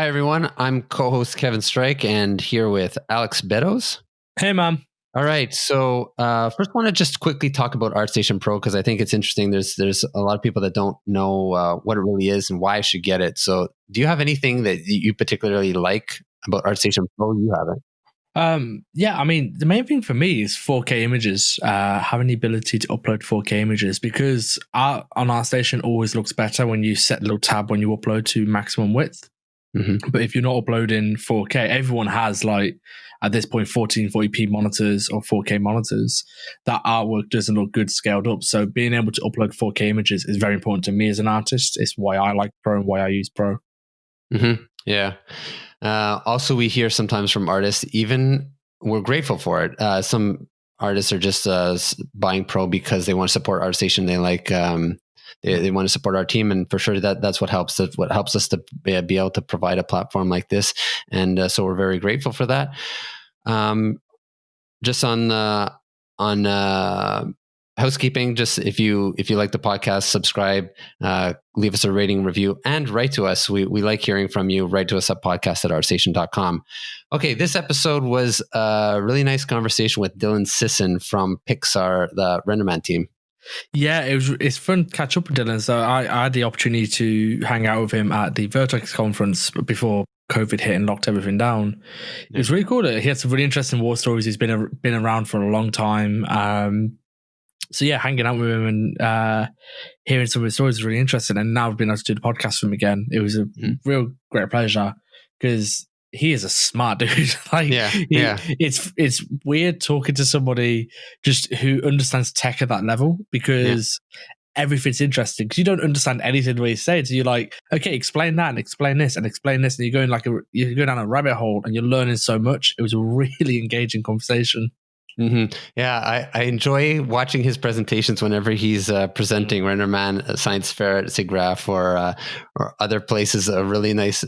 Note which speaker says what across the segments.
Speaker 1: Hi, everyone. I'm co-host Kevin Strike and here with Alex Beddoes.
Speaker 2: Hey, man.
Speaker 1: All right. So first, want to just quickly talk about ArtStation Pro because I think it's interesting. There's a lot of people that don't know what it really is and why I should get it. So do you have anything that you particularly like about ArtStation Pro? You have it.
Speaker 2: Yeah, I mean, the main thing for me is 4K images, having the ability to upload 4K images, because art on ArtStation always looks better when you set a little tab when you upload to maximum width.
Speaker 1: Mm-hmm.
Speaker 2: But if you're not uploading 4K, everyone has, like, at this point, 1440p monitors or 4K monitors. That artwork doesn't look good scaled up. So being able to upload 4K images is very important to me as an artist. It's why I like Pro and why I use Pro.
Speaker 1: Mm-hmm. Yeah. Also, we hear sometimes from artists, even we're grateful for it. Some artists are just buying Pro because they want to support ArtStation. They like they want to support our team, and for sure that's what helps. That's what helps us to be able to provide a platform like this, and so we're very grateful for that. Just on housekeeping, just if you like the podcast, subscribe, leave us a rating, review, and write to us. We like hearing from you. Write to us at podcast@artstation.com. Okay, this episode was a really nice conversation with Dylan Sisson from Pixar, the Renderman team.
Speaker 2: Yeah, it's fun to catch up with Dylan. So I had the opportunity to hang out with him at the Vertex conference before COVID hit and locked everything down. It was really cool. He had some really interesting war stories. He's been around for a long time. So yeah, hanging out with him and hearing some of his stories is really interesting. And now I've been able to do the podcast with him again. It was a real great pleasure because he is a smart dude. It's weird talking to somebody just who understands tech at that level because everything's interesting because you don't understand anything the way he's saying. So you're like, okay, explain that and explain this and explain this, and you're going down a rabbit hole and you're learning so much. It was a really engaging conversation.
Speaker 1: Mm-hmm. Yeah, I enjoy watching his presentations whenever he's presenting Renderman Science Fair at SIGGRAPH or other places. A really nice,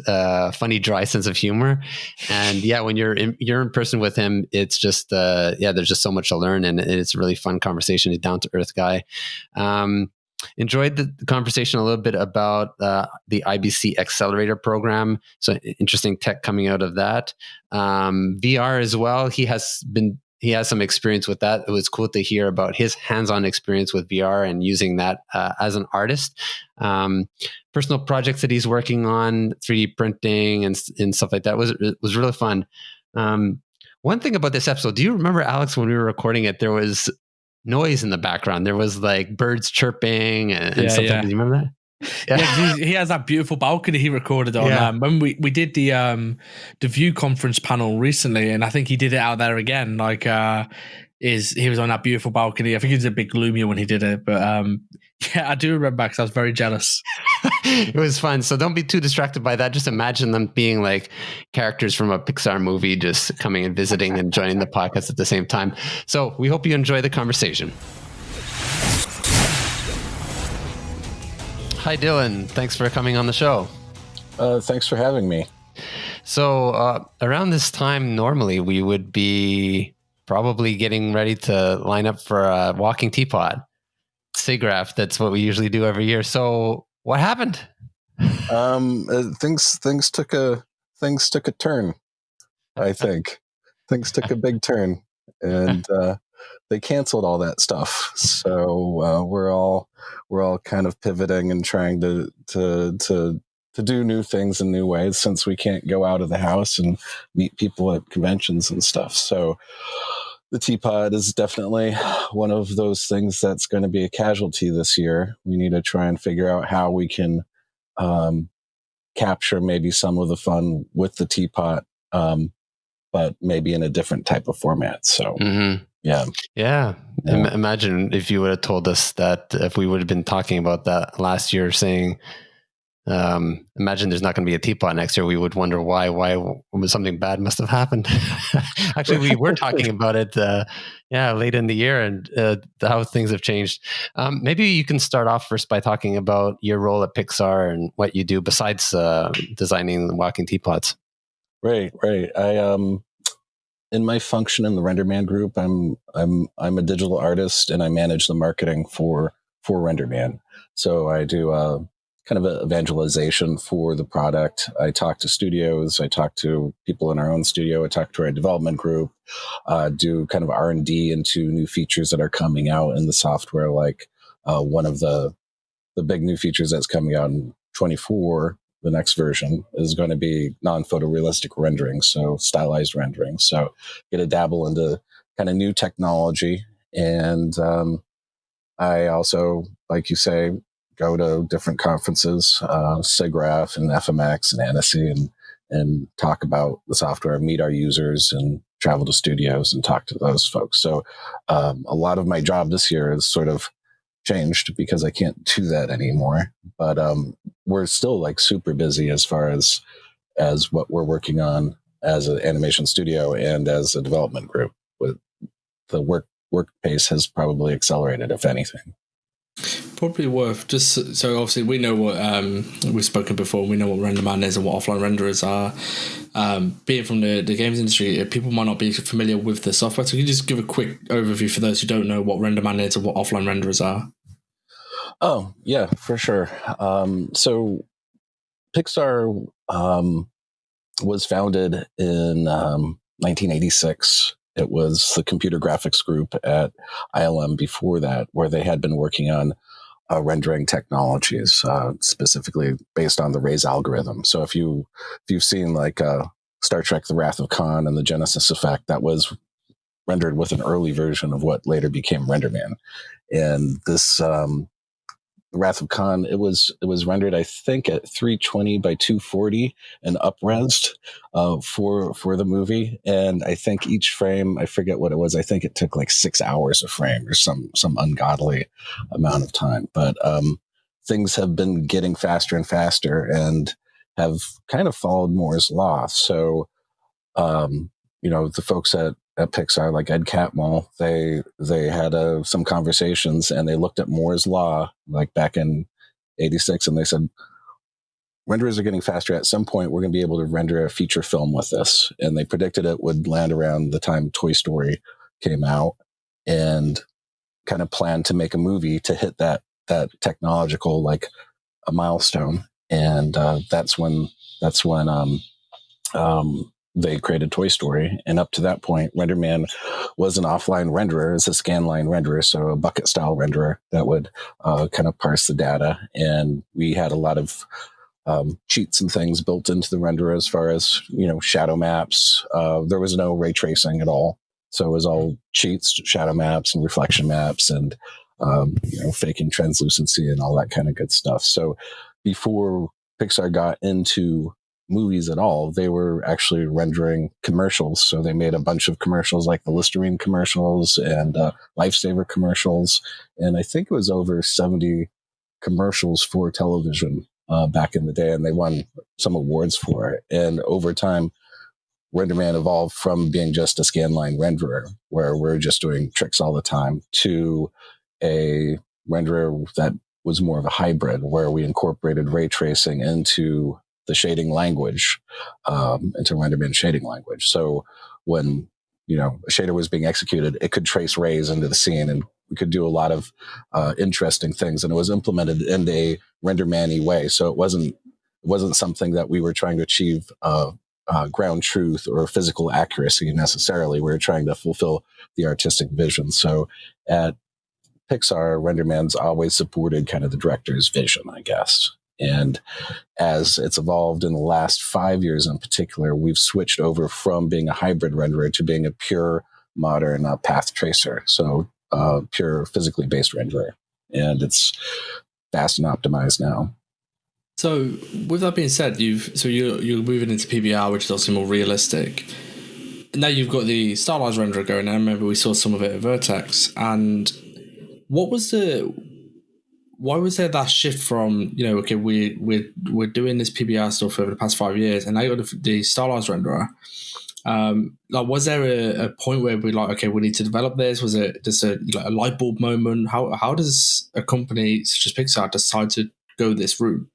Speaker 1: funny, dry sense of humor. And yeah, when you're in person with him, it's just there's just so much to learn, and it's a really fun conversation. He's a down to earth guy. Enjoyed the conversation a little bit about the IBC Accelerator program. So interesting tech coming out of that. VR as well. He has some experience with that. It was cool to hear about his hands-on experience with VR and using that as an artist. Personal projects that he's working on, 3D printing and stuff like that was really fun. One thing about this episode, do you remember, Alex, when we were recording it, there was noise in the background? There was like birds chirping and stuff like that. Do you remember that?
Speaker 2: Yeah, he has that beautiful balcony he recorded on. When we did the View conference panel recently, and I think he did it out there again. Like, he was on that beautiful balcony. I think he was a bit gloomier when he did it, but yeah, I do remember because I was very jealous.
Speaker 1: It was fun. So don't be too distracted by that. Just imagine them being like characters from a Pixar movie, just coming and visiting and joining the podcast at the same time. So we hope you enjoy the conversation. Hi, Dylan. Thanks for coming on the show.
Speaker 3: Thanks for having me.
Speaker 1: So around this time, normally we would be probably getting ready to line up for a walking teapot. SIGGRAPH, that's what we usually do every year. So what happened?
Speaker 3: Things took a turn, I think. Things took a big turn, and they canceled all that stuff. So we're all kind of pivoting and trying to do new things in new ways since we can't go out of the house and meet people at conventions and stuff. So the teapot is definitely one of those things that's going to be a casualty this year. We need to try and figure out how we can capture maybe some of the fun with the teapot, but maybe in a different type of format. So Yeah.
Speaker 1: Imagine if you would have told us that, if we would have been talking about that last year, saying, imagine there's not going to be a teapot next year. We would wonder why something bad must have happened. Actually, we were talking about it, late in the year, and how things have changed. Maybe you can start off first by talking about your role at Pixar and what you do besides designing the walking teapots.
Speaker 3: Right. I in my function in the Renderman group, I'm a digital artist and I manage the marketing for Renderman. So I do kind of a evangelization for the product. I talk to studios, I talk to people in our own studio, I talk to our development group, do kind of R&D into new features that are coming out in the software. Like one of the big new features that's coming out in 24, the next version, is going to be non-photorealistic rendering, so stylized rendering. So get to dabble into kind of new technology. And I also, like you say, go to different conferences, SIGGRAPH and FMX and ANSI, and talk about the software, meet our users, and travel to studios and talk to those folks. So a lot of my job this year is sort of changed because I can't do that anymore. But we're still like super busy as far as what we're working on as an animation studio and as a development group. With the work pace has probably accelerated, if anything.
Speaker 2: Probably worth just so obviously we know what we've spoken before. We know what Renderman is and what offline renderers are. Being from the games industry, people might not be familiar with the software. So can you just give a quick overview for those who don't know what Renderman is and what offline renderers are?
Speaker 3: Oh yeah, for sure. So Pixar was founded in 1986. It was the computer graphics group at ILM before that, where they had been working on rendering technologies, specifically based on the Ray's algorithm. So if you've seen like Star Trek: The Wrath of Khan and the Genesis effect, that was rendered with an early version of what later became Renderman. And this Wrath of Khan, it was rendered, I think, at 320 by 240 and up-resed for the movie. And I think each frame, I forget what it was, I think it took like 6 hours a frame or some ungodly amount of time. But things have been getting faster and faster and have kind of followed Moore's law. So the folks at Pixar, like Ed Catmull, they had some conversations and they looked at Moore's law, like back in '86, and they said, renderers are getting faster. At some point, we're going to be able to render a feature film with this. And they predicted it would land around the time Toy Story came out, and kind of planned to make a movie to hit that technological, like, a milestone. And that's when they created Toy Story. And up to that point, Renderman was an offline renderer. It's a scanline renderer, so a bucket style renderer that would kind of parse the data. And we had a lot of cheats and things built into the renderer as far as, shadow maps. There was no ray tracing at all. So it was all cheats, shadow maps and reflection maps and, faking translucency and all that kind of good stuff. So before Pixar got into movies at all, they were actually rendering commercials. So they made a bunch of commercials like the Listerine commercials and Lifesaver commercials. And I think it was over 70 commercials for television back in the day. And they won some awards for it. And over time, Renderman evolved from being just a scanline renderer, where we're just doing tricks all the time, to a renderer that was more of a hybrid, where we incorporated ray tracing into the shading language, into Renderman shading language. So when, a shader was being executed, it could trace rays into the scene, and we could do a lot of interesting things. And it was implemented in a Renderman-y way. So it wasn't something that we were trying to achieve ground truth or physical accuracy necessarily. We were trying to fulfill the artistic vision. So at Pixar, Renderman's always supported kind of the director's vision, I guess. And as it's evolved in the last 5 years in particular, we've switched over from being a hybrid renderer to being a pure modern path tracer. So pure physically based renderer. And it's fast and optimized now.
Speaker 2: So with that being said, you're moving into PBR, which is obviously more realistic. Now you've got the stylized renderer going. I remember we saw some of it at Vertex. And why was there that shift from, okay, we're doing this PBR stuff over the past 5 years, and now you got the stylized renderer? Was there a point where we okay, we need to develop this? Was it just a light bulb moment? How does a company such as Pixar decide to go this route?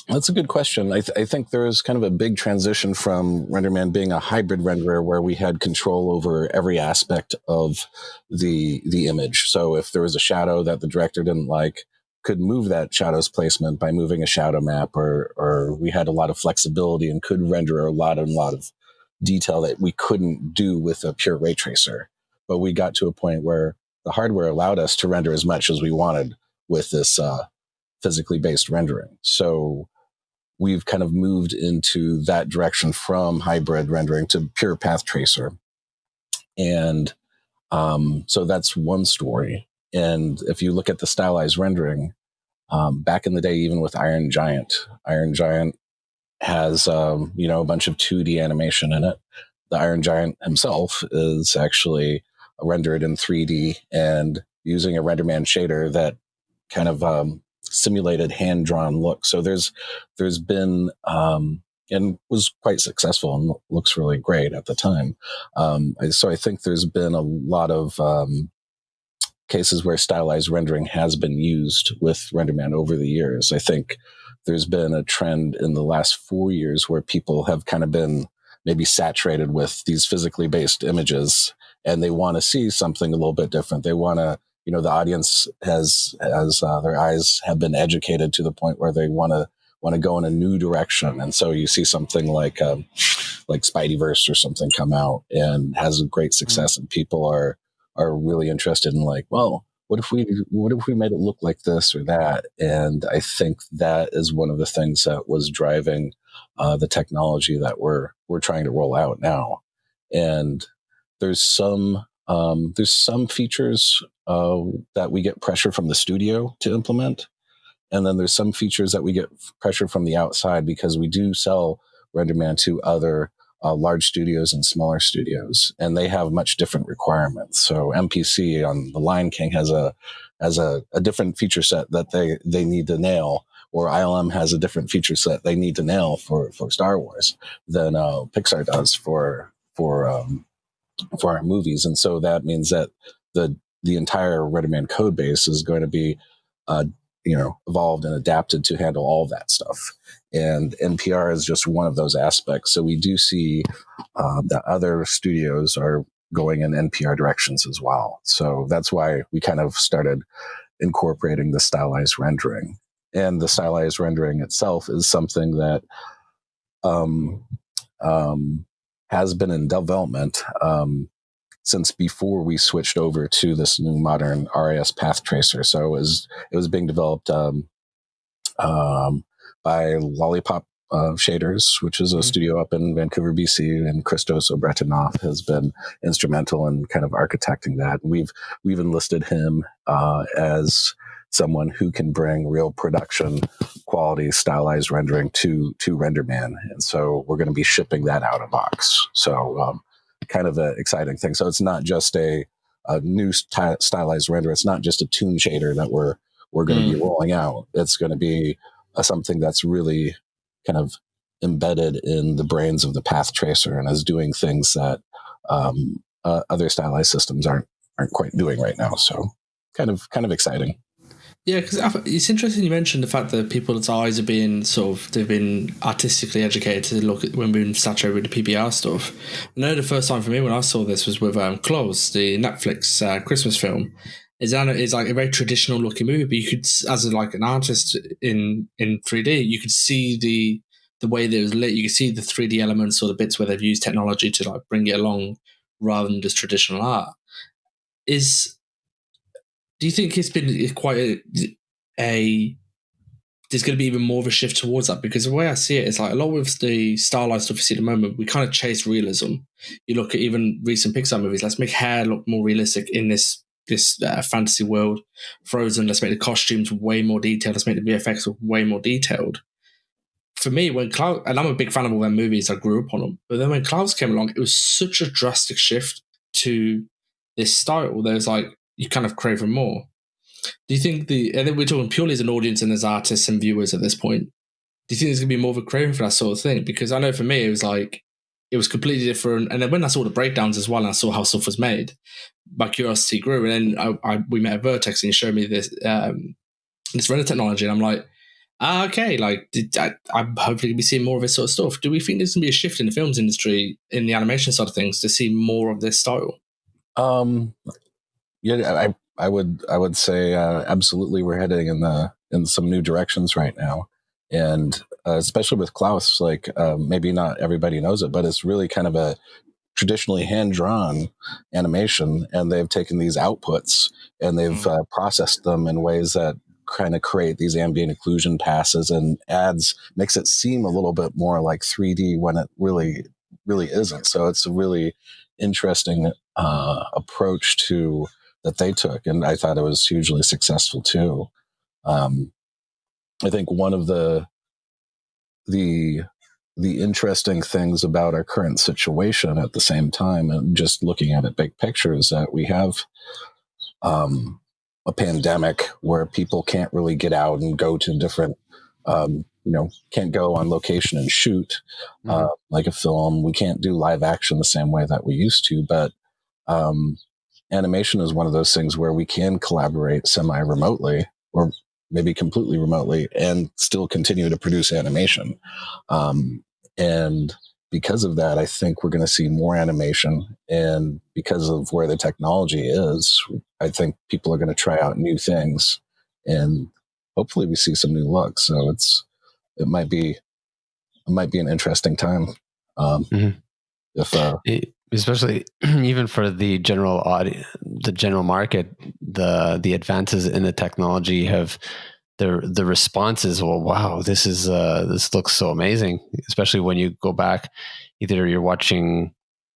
Speaker 3: That's a good question. I think there was kind of a big transition from Renderman being a hybrid renderer, where we had control over every aspect of the image. So if there was a shadow that the director didn't like, could move that shadow's placement by moving a shadow map, or we had a lot of flexibility and could render a lot of detail that we couldn't do with a pure ray tracer. But we got to a point where the hardware allowed us to render as much as we wanted with this physically based rendering. So we've kind of moved into that direction from hybrid rendering to pure path tracer. And so that's one story. And if you look at the stylized rendering, back in the day, even with Iron Giant has a bunch of 2D animation in it. The Iron Giant himself is actually rendered in 3D and using a Renderman shader that kind of simulated hand-drawn look. So there's been and was quite successful and looks really great at the time. So I think there's been a lot of cases where stylized rendering has been used with Renderman over the years. I think there's been a trend in the last 4 years where people have kind of been maybe saturated with these physically based images, and they want to see something a little bit different. They want to, the audience has their eyes have been educated to the point where they want to go in a new direction. And so you see something like Spideyverse or something come out and has a great success, and people are really interested in like, well, what if we made it look like this or that? And I think that is one of the things that was driving the technology that we're trying to roll out now. And there's some features that we get pressure from the studio to implement. And then there's some features that we get pressure from the outside, because we do sell Renderman to other large studios and smaller studios, and they have much different requirements. So MPC on The Lion King has a different feature set that they need to nail, or ILM has a different feature set they need to nail for Star Wars than Pixar does for our movies. And so that means that the entire Renderman code base is going to be evolved and adapted to handle all that stuff. And NPR is just one of those aspects. So we do see that other studios are going in NPR directions as well. So that's why we kind of started incorporating the stylized rendering. And the stylized rendering itself is something that has been in development since before we switched over to this new modern RIS path tracer. So it was being developed by Lollipop Shaders, which is a studio up in Vancouver, BC, and Christos Obretinov has been instrumental in kind of architecting that. And we've enlisted him as someone who can bring real production quality stylized rendering to Renderman. And so we're going to be shipping that out of box. So kind of an exciting thing. So it's not just a new stylized render. It's not just a toon shader that we're going to be rolling out. It's going to be something that's really kind of embedded in the brains of the path tracer and is doing things that other stylized systems aren't quite doing right now. So kind of exciting.
Speaker 2: Yeah, because it's interesting you mentioned the fact that people's eyes are being they've been artistically educated to look at when we're in saturated with the PBR stuff. I know the first time for me when I saw this was with Close, the Netflix Christmas film. It's like a very traditional looking movie, but you could, as an artist in 3D, you could see the way that it was lit. You could see the 3D elements or the bits where they've used technology to like bring it along rather than just traditional art. Do you think it's been quite there's going to be even more of a shift towards that? Because the way I see it is like a lot with the stylized stuff you see at the moment, we kind of chase realism. You look at even recent Pixar movies, let's make hair look more realistic in this fantasy world. Frozen, let's make the costumes way more detailed, let's make the VFX way more detailed. For me, when Klaus, and I'm a big fan of all their movies, I grew up on them, but then when Klaus came along, it was such a drastic shift to this style. There's like, you kind of crave for more. Do you think and then we're talking purely as an audience and as artists and viewers at this point, do you think there's going to be more of a craving for that sort of thing? Because I know for me, it was completely different. And then when I saw the breakdowns as well, and I saw how stuff was made, my curiosity grew. And then we met at Vertex and he showed me this render technology. And I'm like, okay, like I'm hopefully going to be seeing more of this sort of stuff. Do we think there's going to be a shift in the films industry, in the animation side of things, to see more of this style?
Speaker 3: Yeah, I would say absolutely we're heading in the in some new directions right now. And especially with Klaus, like maybe not everybody knows it, but it's really kind of a traditionally hand-drawn animation, and they've taken these outputs and they've processed them in ways that kind of create these ambient occlusion passes and makes it seem a little bit more like 3D when it really isn't. So it's a really interesting approach to that they took, and I thought it was hugely successful too. I think one of the interesting things about our current situation at the same time, and just looking at it big picture, is that we have a pandemic where people can't really get out and go to different, can't go on location and shoot like a film. We can't do live action the same way that we used to, but animation is one of those things where we can collaborate semi-remotely or maybe completely remotely and still continue to produce animation. And because of that, I think we're going to see more animation. And because of where the technology is, I think people are going to try out new things, and hopefully we see some new looks. So it might be an interesting time.
Speaker 1: Especially even for the general audience, the general market, the advances in the technology have the response is, well, wow, this looks so amazing. Especially when you go back, either you're watching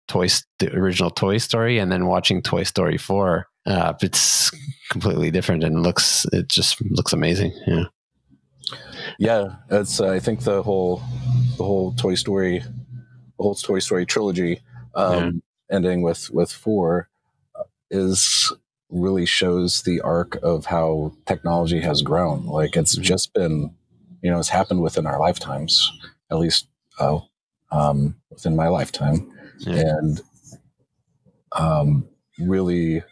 Speaker 1: the original Toy Story and then watching Toy Story 4. It's completely different and it just looks amazing.
Speaker 3: Yeah, it's I think the whole Toy Story, trilogy, ending with 4, is really shows the arc of how technology has grown. Like it's just been, it's happened within our lifetimes, at least within my lifetime, and really,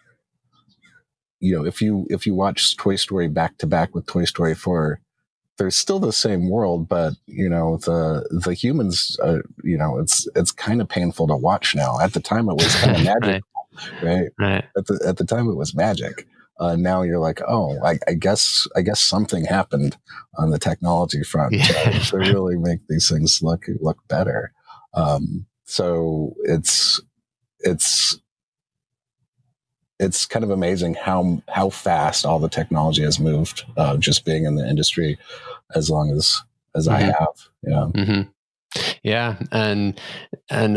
Speaker 3: if you watch Toy Story back to back with Toy Story 4, there's still the same world, but the humans, it's kind of painful to watch now. At the time, it was kind of magic, right? At the time, it was magic. Now you're like, oh, I guess something happened on the technology front to really make these things look better. So it's kind of amazing how fast all the technology has moved, just being in the industry as long as I have.
Speaker 1: Yeah. And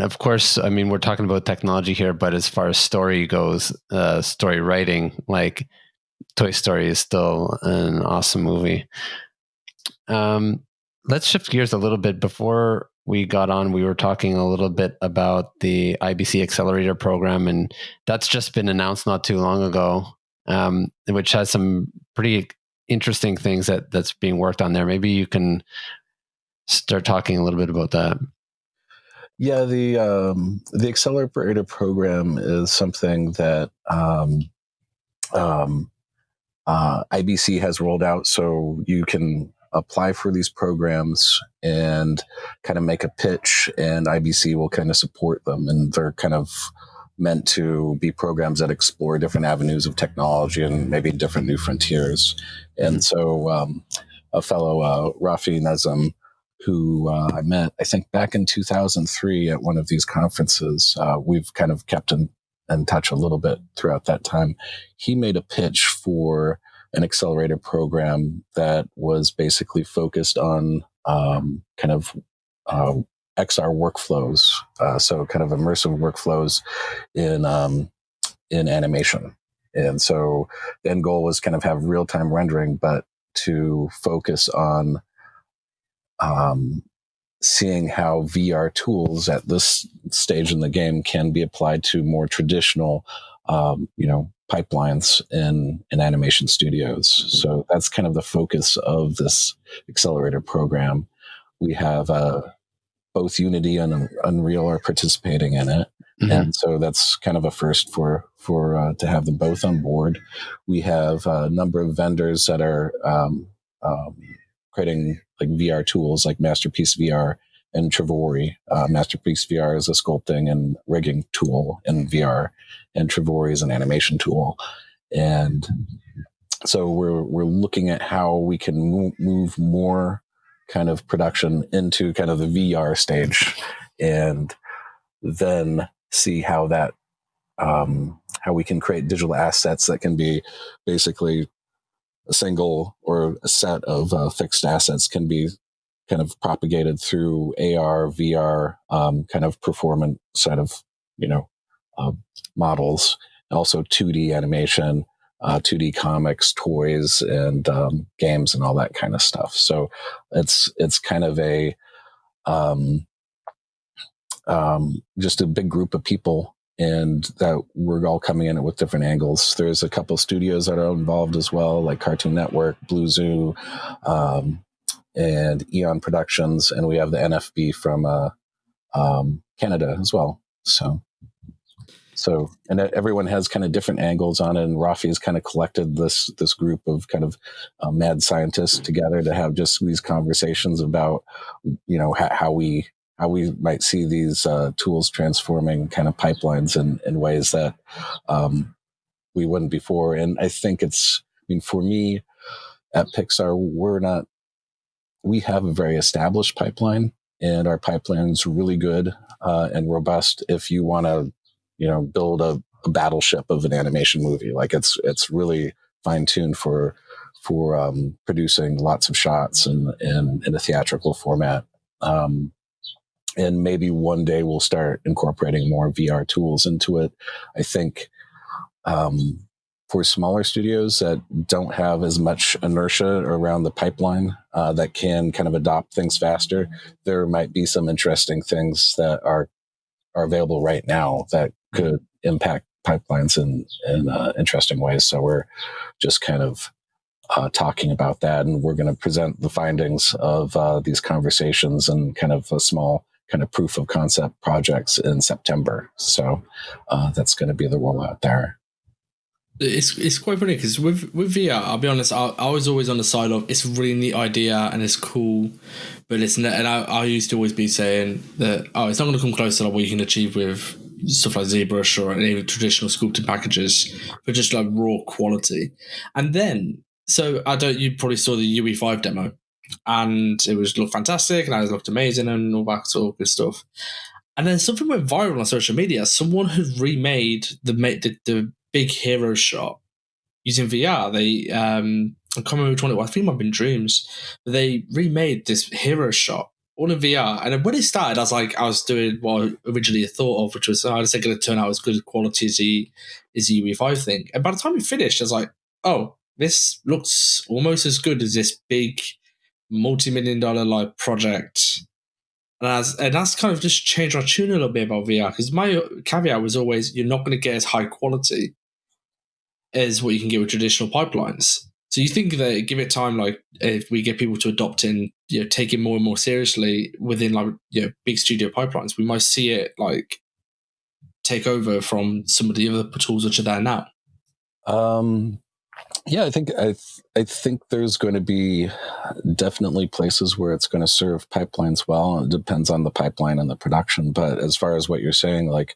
Speaker 1: of course, I mean, we're talking about technology here, but as far as story goes, story writing, like Toy Story is still an awesome movie. Let's shift gears a little bit. Before we got on, we were talking a little bit about the IBC Accelerator program, and that's just been announced not too long ago, which has some pretty interesting things that's being worked on there. Maybe you can start talking a little bit about that.
Speaker 3: Yeah, the Accelerator program is something that IBC has rolled out, so you can apply for these programs and kind of make a pitch, and IBC will kind of support them. And they're kind of meant to be programs that explore different avenues of technology and maybe different new frontiers. And so a fellow, Rafi Nazem, who I met, I think, back in 2003 at one of these conferences, we've kind of kept in touch a little bit throughout that time. He made a pitch for an accelerator program that was basically focused on kind of XR workflows, so kind of immersive workflows in animation. And so the end goal was kind of have real-time rendering, but to focus on seeing how VR tools at this stage in the game can be applied to more traditional, pipelines in animation studios. So that's kind of the focus of this accelerator program. We have both Unity and Unreal are participating in it. And so that's kind of a first for to have them both on board. We have a number of vendors that are creating like VR tools like Masterpiece VR and Trivori. Masterpiece VR is a sculpting and rigging tool in VR, and Trivori is an animation tool. And So we're looking at how we can move more kind of production into kind of the VR stage, and then see how that how we can create digital assets that can be basically a single or a set of fixed assets can be kind of propagated through AR, VR, kind of performance side of, uh, models, also 2D animation, 2D comics, toys, and games, and all that kind of stuff. So it's kind of a just a big group of people, and that we're all coming in it with different angles. There's a couple studios that are involved as well, like Cartoon Network, Blue Zoo, and Eon Productions, and we have the NFB from Canada as well. So, and everyone has kind of different angles on it. And Rafi's kind of collected this group of kind of mad scientists together to have just these conversations about, how we might see these tools transforming kind of pipelines in ways that we wouldn't before. And I think for me at Pixar, we have a very established pipeline, and our pipeline is really good and robust. If you want to, build a battleship of an animation movie, like it's really fine tuned for producing lots of shots in a theatrical format. And maybe one day we'll start incorporating more VR tools into it. I think for smaller studios that don't have as much inertia around the pipeline, that can kind of adopt things faster, there might be some interesting things that are available right now that could impact pipelines in interesting ways. So we're just kind of talking about that, and we're going to present the findings of these conversations and kind of a small kind of proof of concept projects in September. So that's going to be the rollout there.
Speaker 2: It's quite funny because with VR, I'll be honest, I was always on the side of it's a really neat idea and it's cool, but it's not, and I used to always be saying that it's not going to come close to like what you can achieve with stuff like ZBrush or any traditional sculpting packages for just like raw quality. And then you probably saw the UE5 demo, and it looked fantastic and it looked amazing and all that sort of good stuff. And then something went viral on social media. Someone had remade the big hero shot using VR. They I can't remember which one it was. I think it might have been Dreams. But they remade this hero shot all in VR. And when it started, I was doing what I originally thought of, which was I was going to turn out as good quality as the UE5 thing. And by the time it finished, I was like, oh, this looks almost as good as this big multi-million-dollar like project. And that's kind of just changed my tune a little bit about VR, because my caveat was always you're not going to get as high quality as what you can get with traditional pipelines. So you think that give it time, like if we get people to adopt and take it more and more seriously within like big studio pipelines, we might see it like take over from some of the other tools which are there now.
Speaker 3: Yeah, I think there's going to be definitely places where it's going to serve pipelines well. It depends on the pipeline and the production. But as far as what you're saying, like,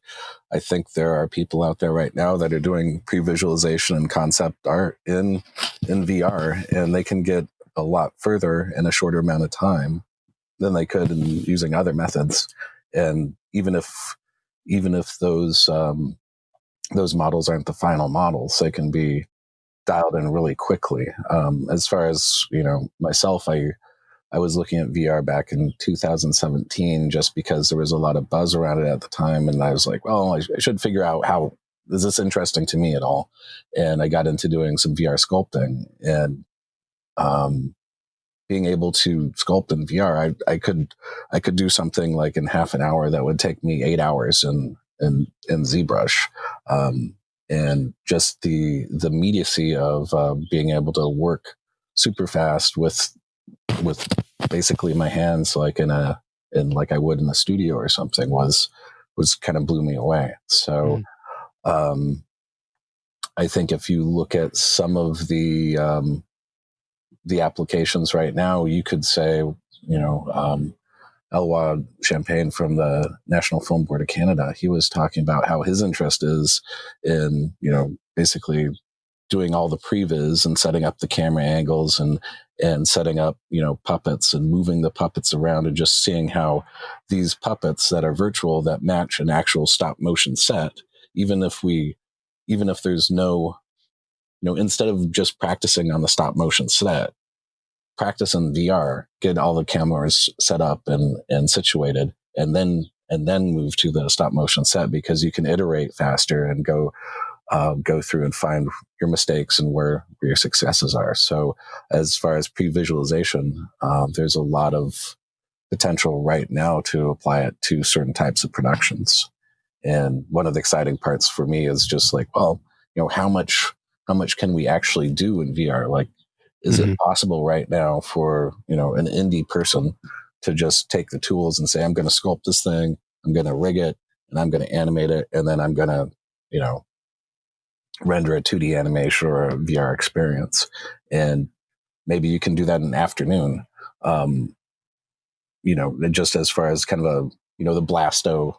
Speaker 3: I think there are people out there right now that are doing pre-visualization and concept art in VR, and they can get a lot further in a shorter amount of time than they could in using other methods. And even if those models aren't the final models, they can be dialed in really quickly. As far as myself, I was looking at VR back in 2017 just because there was a lot of buzz around it at the time, and I was like, well, I should figure out how is this interesting to me at all. And I got into doing some VR sculpting, and being able to sculpt in VR, I could do something like in half an hour that would take me 8 hours in ZBrush. And just the immediacy of being able to work super fast with basically my hands, like like I would in a studio or something, was kind of blew me away. So I think if you look at some of the applications right now, you could say, Eloi Champagne from the National Film Board of Canada, he was talking about how his interest is in, basically doing all the previs and setting up the camera angles and setting up, puppets and moving the puppets around and just seeing how these puppets that are virtual that match an actual stop motion set, even if there's no, instead of just practicing on the stop motion set, practice in VR, get all the cameras set up and situated, and then move to the stop motion set, because you can iterate faster and go through and find your mistakes and where your successes are. So as far as pre-visualization, there's a lot of potential right now to apply it to certain types of productions. And one of the exciting parts for me is just like, well, how much can we actually do in VR? Like, is it possible right now for, an indie person to just take the tools and say, I'm going to sculpt this thing, I'm going to rig it, and I'm going to animate it, and then I'm going to, render a 2D animation or a VR experience. And maybe you can do that in an afternoon. Just as far as kind of the Blasto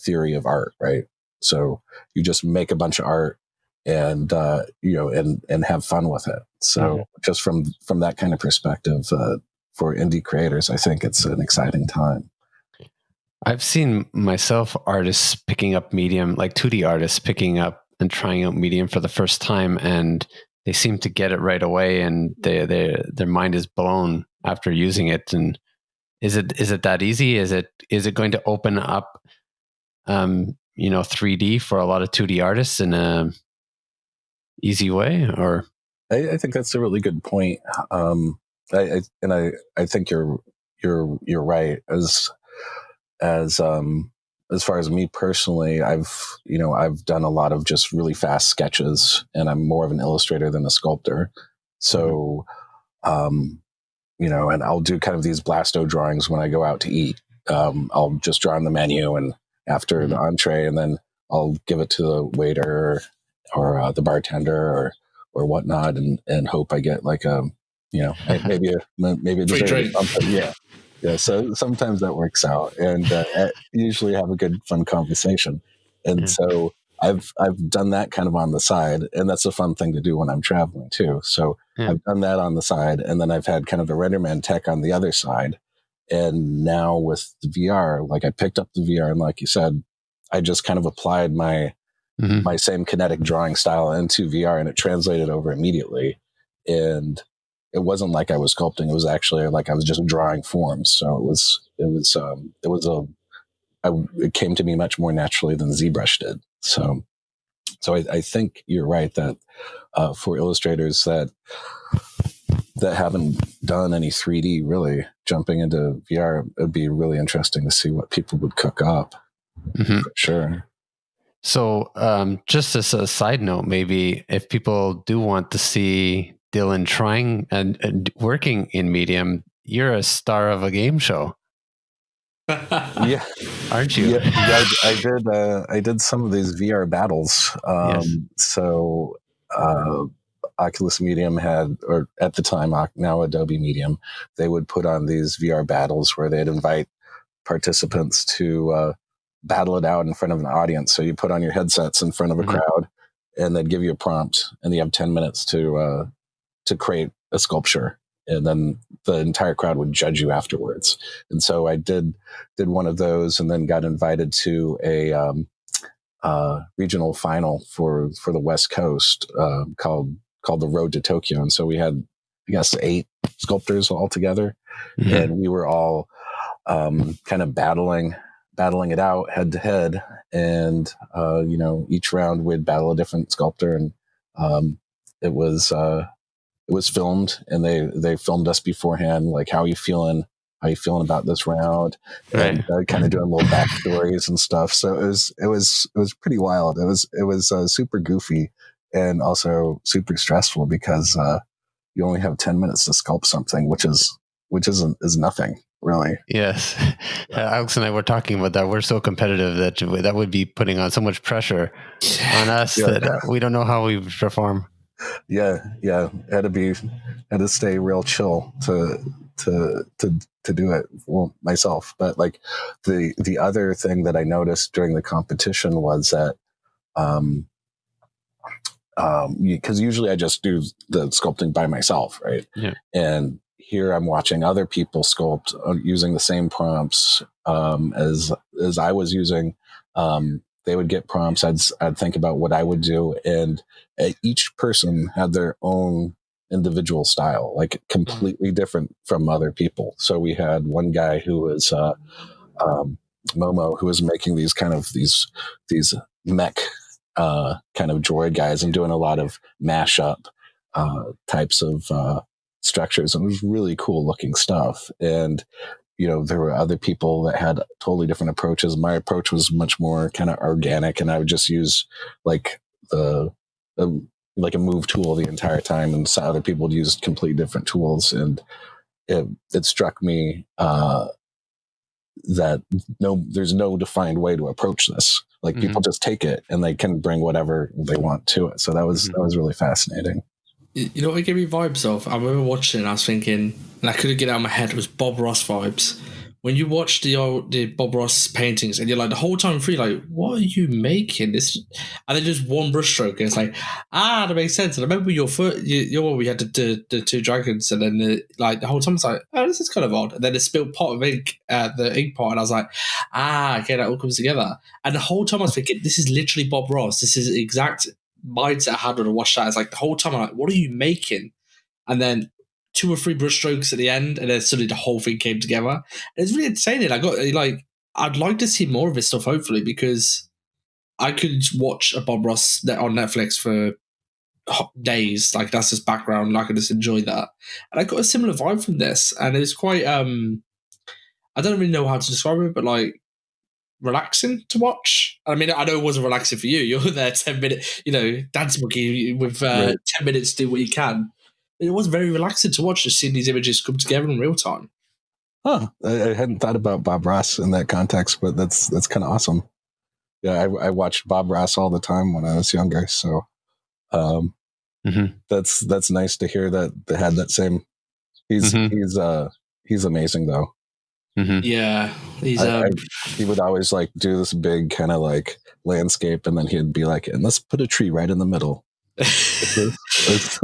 Speaker 3: theory of art, right? So you just make a bunch of art and and have fun with it. So just from that kind of perspective, for indie creators, I think it's an exciting time.
Speaker 1: I've seen myself artists picking up Medium, like 2D artists picking up and trying out Medium for the first time, and they seem to get it right away, and their mind is blown after using it. And is it that easy? Is it going to open up 3D for a lot of 2D artists in a easy way? Or
Speaker 3: I think that's a really good point. I think you're right. As far as me personally, I've done a lot of just really fast sketches, and I'm more of an illustrator than a sculptor. So, and I'll do kind of these Blasto drawings when I go out to eat. I'll just draw on the menu and after the entree, and then I'll give it to the waiter or the bartender or whatnot, and hope I get like maybe a dessert or something. Yeah. So sometimes that works out, and usually have a good, fun conversation. And so I've done that kind of on the side, and that's a fun thing to do when I'm traveling too. So I've done that on the side, and then I've had kind of the Renderman tech on the other side. And now with the VR, like I picked up the VR, and like you said, I just kind of applied my same kinetic drawing style into VR, and it translated over immediately. And it wasn't like I was sculpting; it was actually like I was just drawing forms. So it came to me much more naturally than ZBrush did. So I think you're right that for illustrators that haven't done any 3D, really jumping into VR, it would be really interesting to see what people would cook up. For sure.
Speaker 1: So just as a side note, maybe if people do want to see Dylan trying and working in Medium, you're a star of a game show.
Speaker 3: Yeah,
Speaker 1: aren't you?
Speaker 3: Yeah, I did some of these VR battles. So Oculus Medium had, or at the time, now Adobe Medium, they would put on these VR battles where they'd invite participants to battle it out in front of an audience. So you put on your headsets in front of a crowd, and they'd give you a prompt, and you have 10 minutes to create a sculpture, and then the entire crowd would judge you afterwards. And so I did one of those, and then got invited to a regional final for the West Coast called the Road to Tokyo. And so we had, I guess, 8 sculptors all together, and we were all kind of battling it out head to head. And each round we'd battle a different sculptor, and it was filmed, and they filmed us beforehand, like, how are you feeling about this round, and kind of doing little backstories and stuff. So it was pretty wild. It was super goofy and also super stressful, because you only have 10 minutes to sculpt something, which is nothing, really.
Speaker 1: Yes. Alex and I were talking about that. We're so competitive that would be putting on so much pressure on us that we don't know how we perform.
Speaker 3: Yeah. Had to stay real chill to do it, well, myself. But like the other thing that I noticed during the competition was that because usually I just do the sculpting by myself, right?
Speaker 1: Yeah.
Speaker 3: And here I'm watching other people sculpt using the same prompts as I was using. They would get prompts. I'd think about what I would do, and each person had their own individual style, like completely different from other people. So we had one guy who was Momo, who was making these mech kind of droid guys and doing a lot of mashup types of structures, and it was really cool looking stuff. And there were other people that had totally different approaches. My approach was much more kind of organic, and I would just use like like a move tool the entire time, and some other people would use completely different tools. And it struck me that there's no defined way to approach this. Like people just take it and they can bring whatever they want to it. So that was really fascinating.
Speaker 2: You know what it gave me vibes of? I remember watching it and I was thinking, and I couldn't get it out of my head, it was Bob Ross vibes. When you watch the Bob Ross paintings and you're like the whole time through, like, what are you making? This, and then just one brushstroke and it's like, that makes sense. And I remember your one we had the two dragons, and then the whole time it's like, oh, this is kind of odd. And then the spilled pot of ink, the ink pot, and I was like, okay, that all comes together. And the whole time I was thinking, this is literally Bob Ross. This is the exact mindset I had when I watched that. It's like the whole time I'm like, what are you making? And then 2 or 3 brushstrokes at the end, and then suddenly the whole thing came together. And it's really entertaining. I'd like to see more of his stuff, hopefully, because I could watch a Bob Ross on Netflix for days. Like, that's his background, and I could just enjoy that. And I got a similar vibe from this, and it's quite I don't really know how to describe it, but like relaxing to watch. I mean, I know it wasn't relaxing for you. You're there 10 minutes, dance monkey with 10 minutes to do what you can. It was very relaxing to watch, just seeing these images come together in real time.
Speaker 3: Huh. I hadn't thought about Bob Ross in that context, but that's kind of awesome. Yeah, I watched Bob Ross all the time when I was younger, so that's nice to hear that they had that same. He's amazing though.
Speaker 2: Yeah, he's
Speaker 3: he would always like do this big kind of like landscape, and then he'd be like, and let's put a tree right in the middle. It's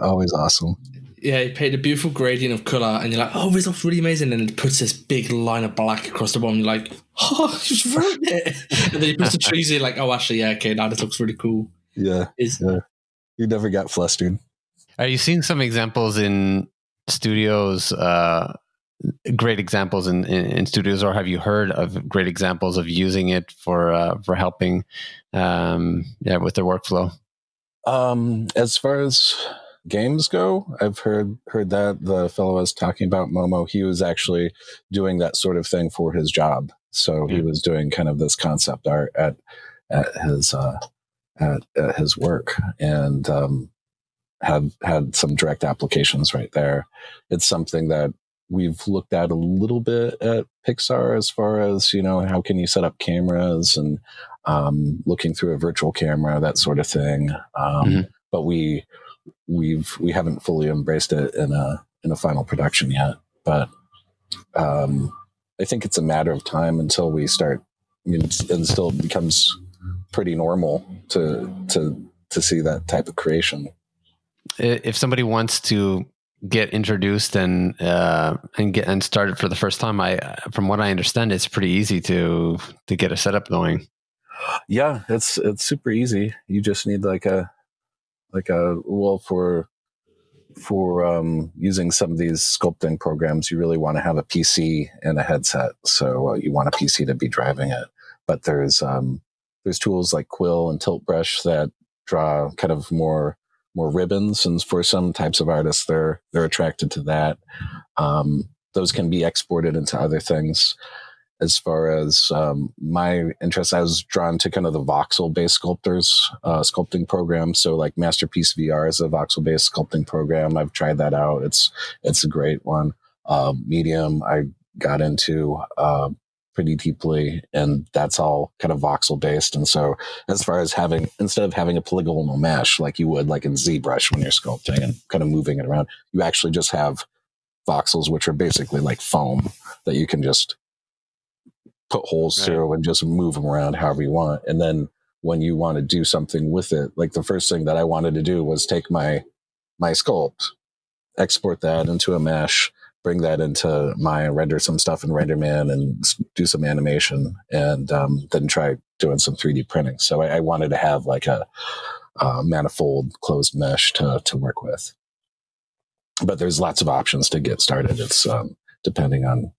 Speaker 3: always awesome.
Speaker 2: Yeah, he painted a beautiful gradient of color, and you're like, oh, this looks really amazing. And then it puts this big line of black across the bottom. You're like, oh, he's ruined it. And then he puts the trees in, like, oh, actually, yeah, okay, now this looks really cool.
Speaker 3: Yeah. You never got flustered.
Speaker 1: Are you seeing some examples in studios? Great examples in studios, or have you heard of great examples of using it for helping with their workflow?
Speaker 3: As far as games go, I've heard that the fellow I was talking about, Momo, he was actually doing that sort of thing for his job. So he was doing kind of this concept art at his work, and had some direct applications right there. It's something that we've looked at a little bit at Pixar as far as, how can you set up cameras and looking through a virtual camera, that sort of thing. But we haven't fully embraced it in a final production yet. But I think it's a matter of time until we start, and still becomes pretty normal to see that type of creation.
Speaker 1: If somebody wants to get introduced and start it for the first time, from what I understand, it's pretty easy to get a setup going.
Speaker 3: Yeah, it's super easy. You just need for using some of these sculpting programs, you really want to have a PC and a headset. So you want a PC to be driving it. But there's tools like Quill and Tilt Brush that draw kind of more ribbons, and for some types of artists, they're attracted to that. Those can be exported into other things. As far as my interest, I was drawn to kind of the voxel-based sculpting program. So like Masterpiece VR is a voxel-based sculpting program. I've tried that out. It's a great one. Medium, I got into pretty deeply, and that's all kind of voxel-based. And so as far as instead of having a polygonal mesh like you would like in ZBrush when you're sculpting and kind of moving it around, you actually just have voxels, which are basically like foam that you can just put holes through and just move them around however you want. And then when you want to do something with it. Like the first thing that I wanted to do was take my sculpt, export that into a mesh, bring that into render some stuff in Renderman and do some animation, and then try doing some 3D printing. So I wanted to have like a manifold closed mesh to work with. But there's lots of options to get started. It's depending on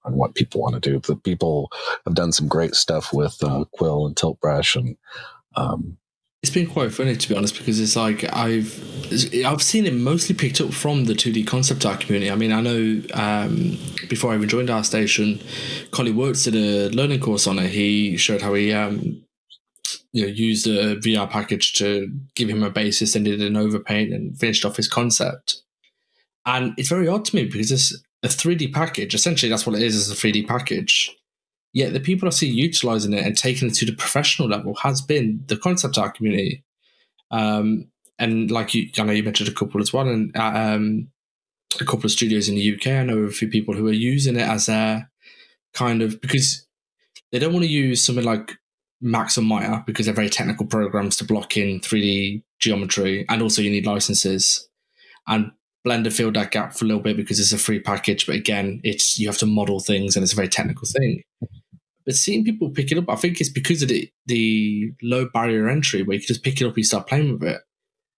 Speaker 3: what people want to do. The people have done some great stuff with Quill and Tilt Brush, and
Speaker 2: it's been quite funny, to be honest, because it's like I've seen it mostly picked up from the 2D concept art community. I mean, I know before I even joined ArtStation, Collie Wirtz did a learning course on it. He showed how he used a VR package to give him a basis and did an overpaint and finished off his concept. And it's very odd to me because it's a 3D package. Essentially, that's what it is a 3D package. Yet the people I see utilizing it and taking it to the professional level has been the concept art community. And like I know you mentioned a couple as well, and a couple of studios in the UK. I know a few people who are using it as a kind of, because they don't want to use something like Max or Maya because they're very technical programs to block in 3D geometry, and also you need licenses. And Blender filled that gap for a little bit because it's a free package, but again, you have to model things and it's a very technical thing. But seeing people pick it up, I think it's because of the low barrier entry where you can just pick it up and you start playing with it.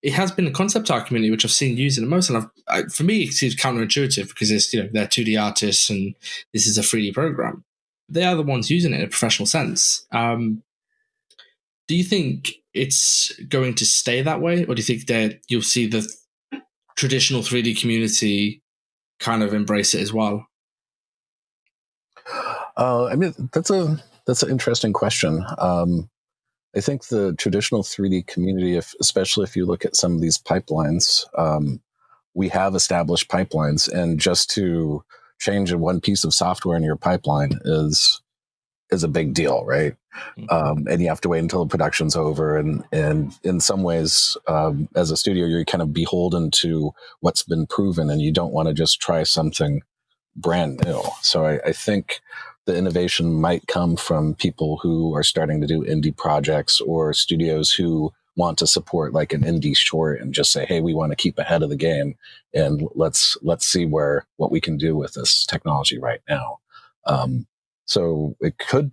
Speaker 2: It has been the concept art community which I've seen using the most, and for me it seems counterintuitive because it's they're 2D artists and this is a 3D program. They are the ones using it in a professional sense. Do you think it's going to stay that way, or do you think that you'll see the traditional 3D community kind of embrace it as well?
Speaker 3: I mean, that's an interesting question. I think the traditional 3D community, especially if you look at some of these pipelines, we have established pipelines, and just to change one piece of software in your pipeline is a big deal, right? And you have to wait until the production's over. And in some ways, as a studio, you're kind of beholden to what's been proven, and you don't want to just try something brand new. So I think the innovation might come from people who are starting to do indie projects, or studios who want to support like an indie short and just say, hey, we want to keep ahead of the game, and let's see what we can do with this technology right now. So it could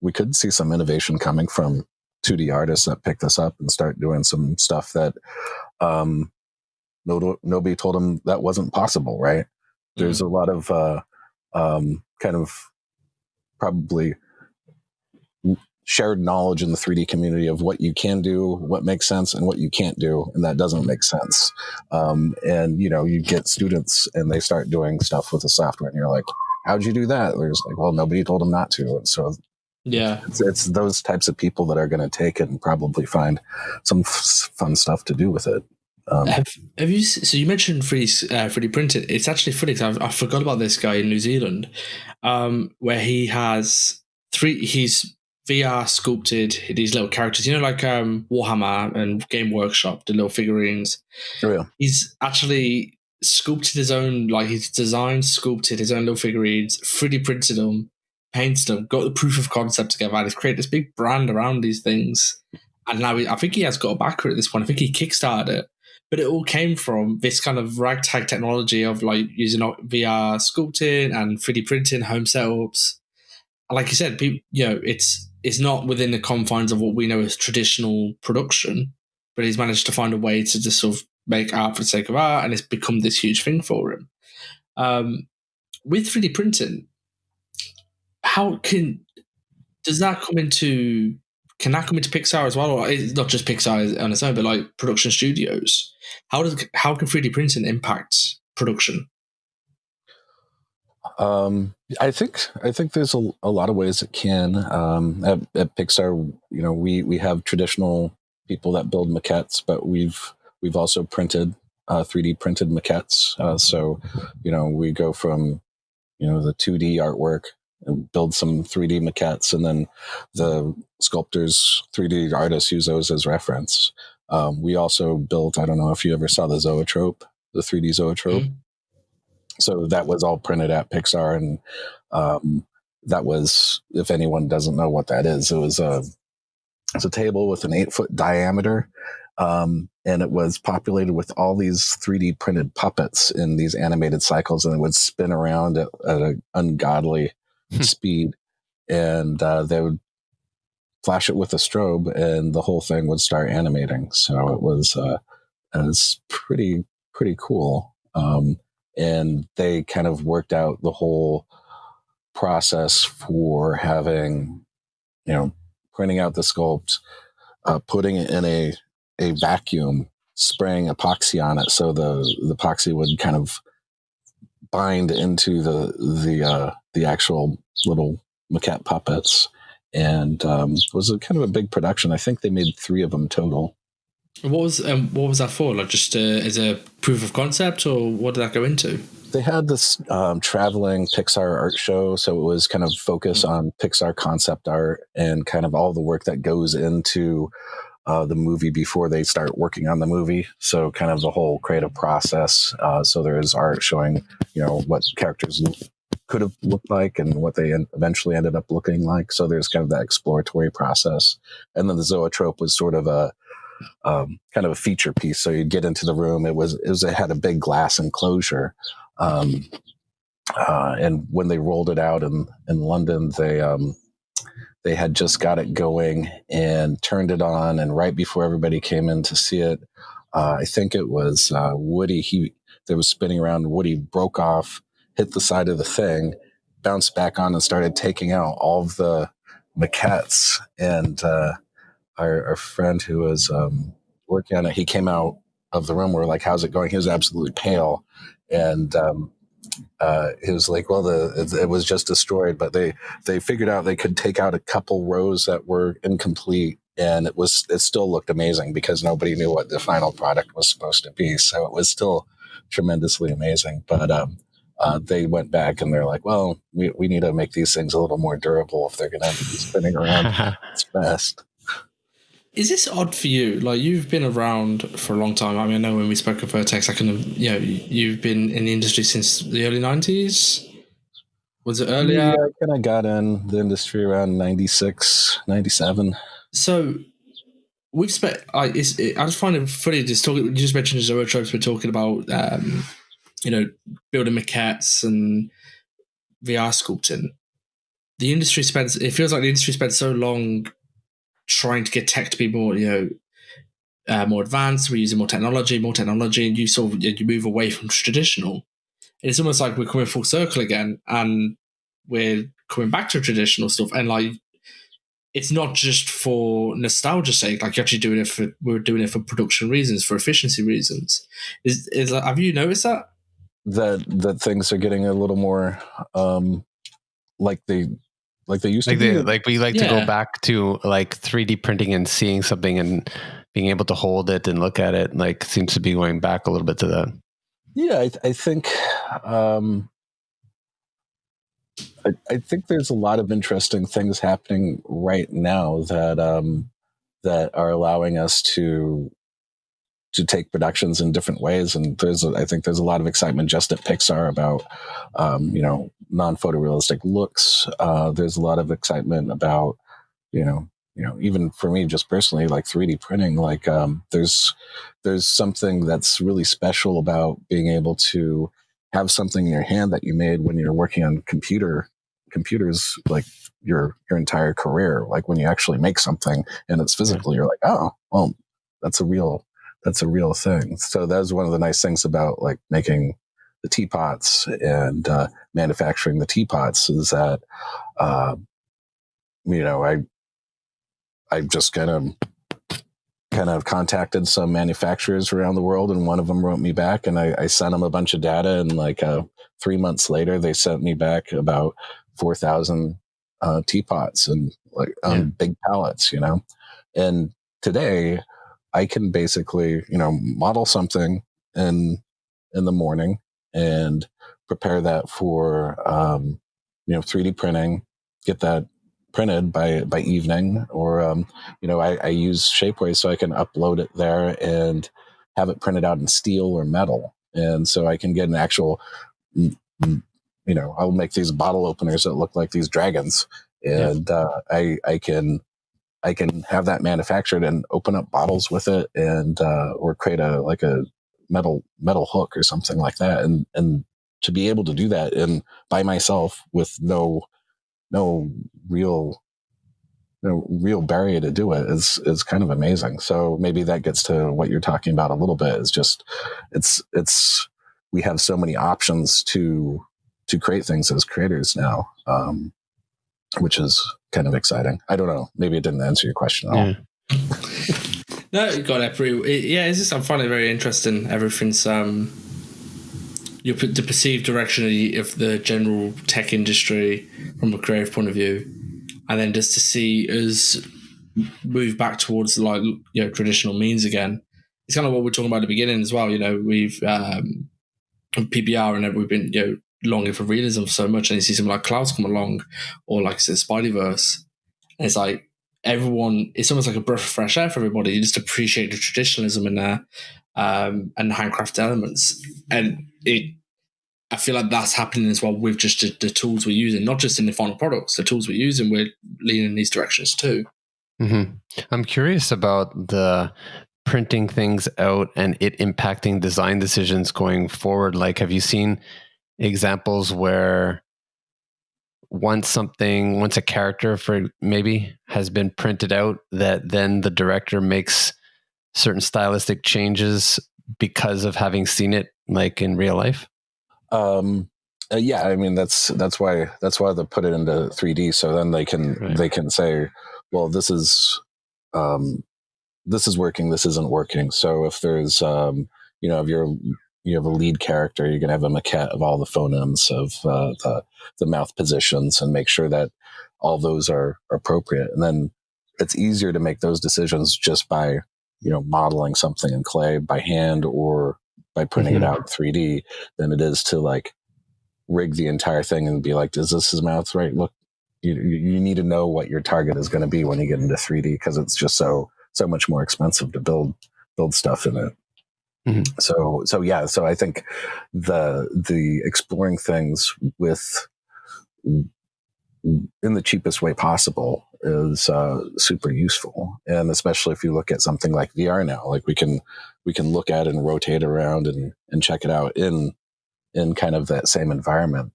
Speaker 3: we could see some innovation coming from 2D artists that pick this up and start doing some stuff that nobody told them that wasn't possible, right? There's a lot of kind of probably shared knowledge in the 3D community of what you can do, what makes sense, and what you can't do, and that doesn't make sense. And you get students and they start doing stuff with the software, and you're like, how'd you do that? They're just like, well, nobody told them not to. And so
Speaker 2: yeah,
Speaker 3: it's those types of people that are going to take it and probably find some fun stuff to do with it.
Speaker 2: Have you? So you mentioned 3D printed. It's actually funny because I forgot about this guy in New Zealand, where he has he's VR sculpted these little characters. Like Warhammer and Game Workshop, the little figurines.
Speaker 3: Oh, yeah.
Speaker 2: He's actually sculpted his own, sculpted his own little figurines, 3D printed them, painted them, got the proof of concept together, and he's created this big brand around these things. And now I think he has got a backer at this point. I think he kickstarted it. But it all came from this kind of ragtag technology of like using VR sculpting and 3D printing, home setups. And like you said, people, it's not within the confines of what we know as traditional production, but he's managed to find a way to just sort of make art for the sake of art, and it's become this huge thing for him. With 3D printing, can that come into Pixar as well, or it's not just Pixar on its own, but like production studios? How can 3D printing impact production?
Speaker 3: I think there's a lot of ways it can. At Pixar, we have traditional people that build maquettes, but we've also printed 3D printed maquettes. So we go from the 2D artwork and build some 3D maquettes, and then the sculptors, 3D artists use those as reference. We also built, I don't know if you ever saw the Zoetrope, the 3D Zoetrope. Mm-hmm. So that was all printed at Pixar, and that was, if anyone doesn't know what that is, it was It's a table with an 8-foot diameter. And it was populated with all these 3D printed puppets in these animated cycles, and it would spin around at an ungodly speed. And they would flash it with a strobe, and the whole thing would start animating. So it was pretty cool. And they kind of worked out the whole process for having, printing out the sculpt, putting it in a vacuum, spraying epoxy on it, so the epoxy would kind of bind into the actual little maquette puppets, and it was kind of a big production. I think they made 3 of them total.
Speaker 2: What was that for? Like just as a proof of concept, or what did that go into?
Speaker 3: They had this traveling Pixar art show, so it was kind of focused on Pixar concept art and kind of all the work that goes into the movie before they start working on the movie. So kind of the whole creative process. So there is art showing, what characters could have looked like and what they eventually ended up looking like. So there's kind of that exploratory process. And then the zoetrope was sort of a kind of a feature piece. So you'd get into the room. It had a big glass enclosure. And when they rolled it out in London, they had just got it going and turned it on. And right before everybody came in to see it, I think it was Woody. They was spinning around. Woody broke off, hit the side of the thing, bounced back on, and started taking out all of the maquettes. And our friend who was working on it, he came out of the room. We're like, "How's it going?" He was absolutely pale, and he was like, "Well, it was just destroyed, but they figured out they could take out a couple rows that were incomplete, and it still looked amazing because nobody knew what the final product was supposed to be. So it was still tremendously amazing." But they went back and they're like, "Well, we need to make these things a little more durable if they're going to be spinning around as fast."
Speaker 2: Is this odd for you? Like, you've been around for a long time. I mean, I know when we spoke of Vertex, you've been in the industry since the early 90s. Was it earlier?
Speaker 3: Yeah, I kind of got in the industry around 96, 97.
Speaker 2: So we've spent. I just find it funny. You just mentioned zoetropes. We're talking about, building maquettes and VR sculpting. It feels like the industry spent so long trying to get tech to be more, more advanced. We're using more technology, and you move away from traditional. And it's almost like we're coming full circle again, and we're coming back to traditional stuff. And like, it's not just for nostalgia's sake. Like, you're actually we're doing it for production reasons, for efficiency reasons. Have you noticed that?
Speaker 3: That things are getting a little more like they used to be.
Speaker 1: Like we like to go back to like 3D printing and seeing something and being able to hold it and look at it. Like, seems to be going back a little bit to that.
Speaker 3: Yeah, I think I think there's a lot of interesting things happening right now that are allowing us to take productions in different ways. And I think there's a lot of excitement just at Pixar about, non-photorealistic looks. There's a lot of excitement about, even for me, just personally, like 3D printing, like, there's something that's really special about being able to have something in your hand that you made when you're working on computers, like your entire career. Like, when you actually make something and it's physical, you're like, oh, well, that's a real thing. So that's one of the nice things about like making the teapots and manufacturing the teapots is that, I just kind of contacted some manufacturers around the world, and one of them wrote me back, and I sent them a bunch of data, and like 3 months later, they sent me back about 4,000 teapots and like big pallets, and today I can basically, model something in the morning and prepare that for, 3D printing, get that printed by evening, or, I use Shapeways so I can upload it there and have it printed out in steel or metal. And so I can get an actual, I'll make these bottle openers that look like these dragons. And I can I can have that manufactured and open up bottles with it, and or create a metal hook or something like that, and to be able to do that and by myself with no real barrier to do it is kind of amazing. So maybe that gets to what you're talking about a little bit. Is just it's we have so many options to create things as creators now, which is kind of exciting. I don't know. Maybe it didn't answer your question at all.
Speaker 2: No, you got it. It's just, I'm finding it very interesting. Everything's the perceived direction of the general tech industry from a creative point of view, and then just to see us move back towards traditional means again. It's kind of what we're talking about at the beginning as well. We've PBR and we've been longing for realism so much, and you see something like Clouds come along, or like I said, Spideyverse, and it's like it's almost like a breath of fresh air for everybody. You just appreciate the traditionalism in there, and the handcrafted elements, and I feel like that's happening as well with just the tools we're using, not just in the final products. The tools we're using, we're leaning in these directions too.
Speaker 1: Mm-hmm. I'm curious about the printing things out and it impacting design decisions going forward. Like, have you seen examples where once a character for maybe has been printed out, that then the director makes certain stylistic changes because of having seen it like in real life?
Speaker 3: Yeah, I mean that's why they put it into 3D, so then they can say, well, this is working, this isn't working. So if there's if you have a lead character, you're gonna have a maquette of all the phonemes of the mouth positions and make sure that all those are appropriate. And then it's easier to make those decisions just by modeling something in clay by hand or by printing it out in 3D than it is to like rig the entire thing and be like, is this his mouth right? Look, you need to know what your target is going to be when you get into 3D, because it's just so much more expensive to build stuff in it. Mm-hmm. So I think the exploring things with in the cheapest way possible is super useful, and especially if you look at something like VR now, like we can look at it and rotate around and check it out in kind of that same environment.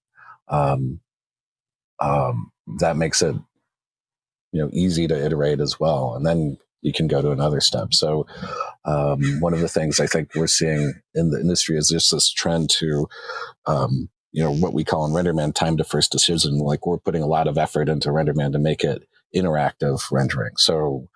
Speaker 3: That makes it easy to iterate as well, and then you can go to another step. So one of the things I think we're seeing in the industry is just this trend to what we call in Renderman time to first decision. Like, we're putting a lot of effort into Renderman to make it interactive rendering. So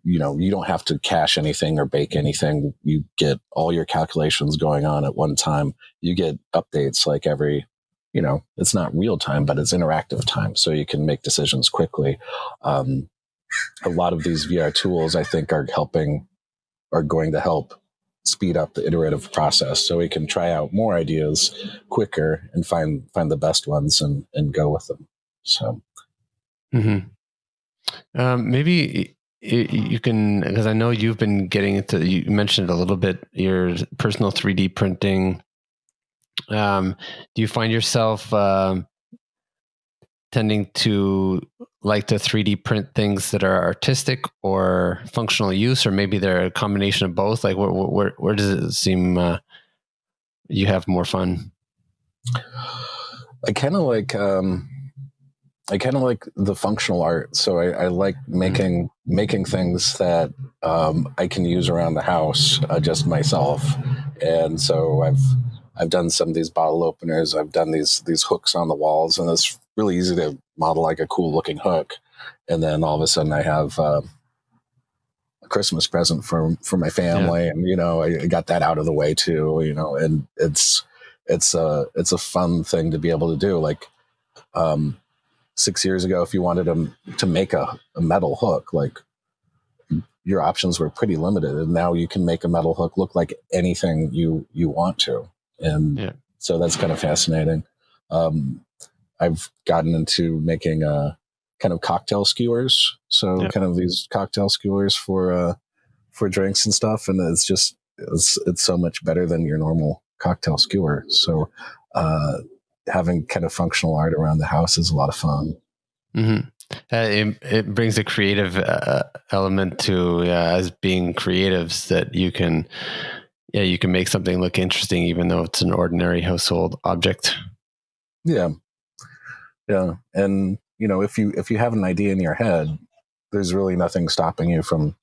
Speaker 3: you don't have to cache anything or bake anything. You get all your calculations going on at one time. You get updates like every, it's not real time, but it's interactive time. So you can make decisions quickly. A lot of these VR tools, I think, are going to help speed up the iterative process, so we can try out more ideas quicker and find the best ones and go with them. So
Speaker 1: maybe you can, because I know you've been getting into, you mentioned a little bit, your personal 3D printing. Do you find yourself tending to like to 3D print things that are artistic or functional use, or maybe they're a combination of both? Like, where does it seem you have more fun?
Speaker 3: I kind of like the functional art. So I like making things that I can use around the house just myself. And so I've done some of these bottle openers. I've done these hooks on the walls, and it's really easy to model like a cool looking hook. And then all of a sudden I have a Christmas present for my family. Yeah. And, I got that out of the way too, and it's a fun thing to be able to do. Like, 6 years ago, if you wanted to make a metal hook, like, your options were pretty limited, and now you can make a metal hook look like anything you want to. And so that's kind of fascinating. I've gotten into making kind of cocktail skewers. So kind of these cocktail skewers for drinks and stuff. And it's so much better than your normal cocktail skewer. So having kind of functional art around the house is a lot of fun.
Speaker 1: Mm-hmm. It brings a creative element to as being creatives, that you can make something look interesting even though it's an ordinary household object.
Speaker 3: Yeah, and if you have an idea in your head, there's really nothing stopping you from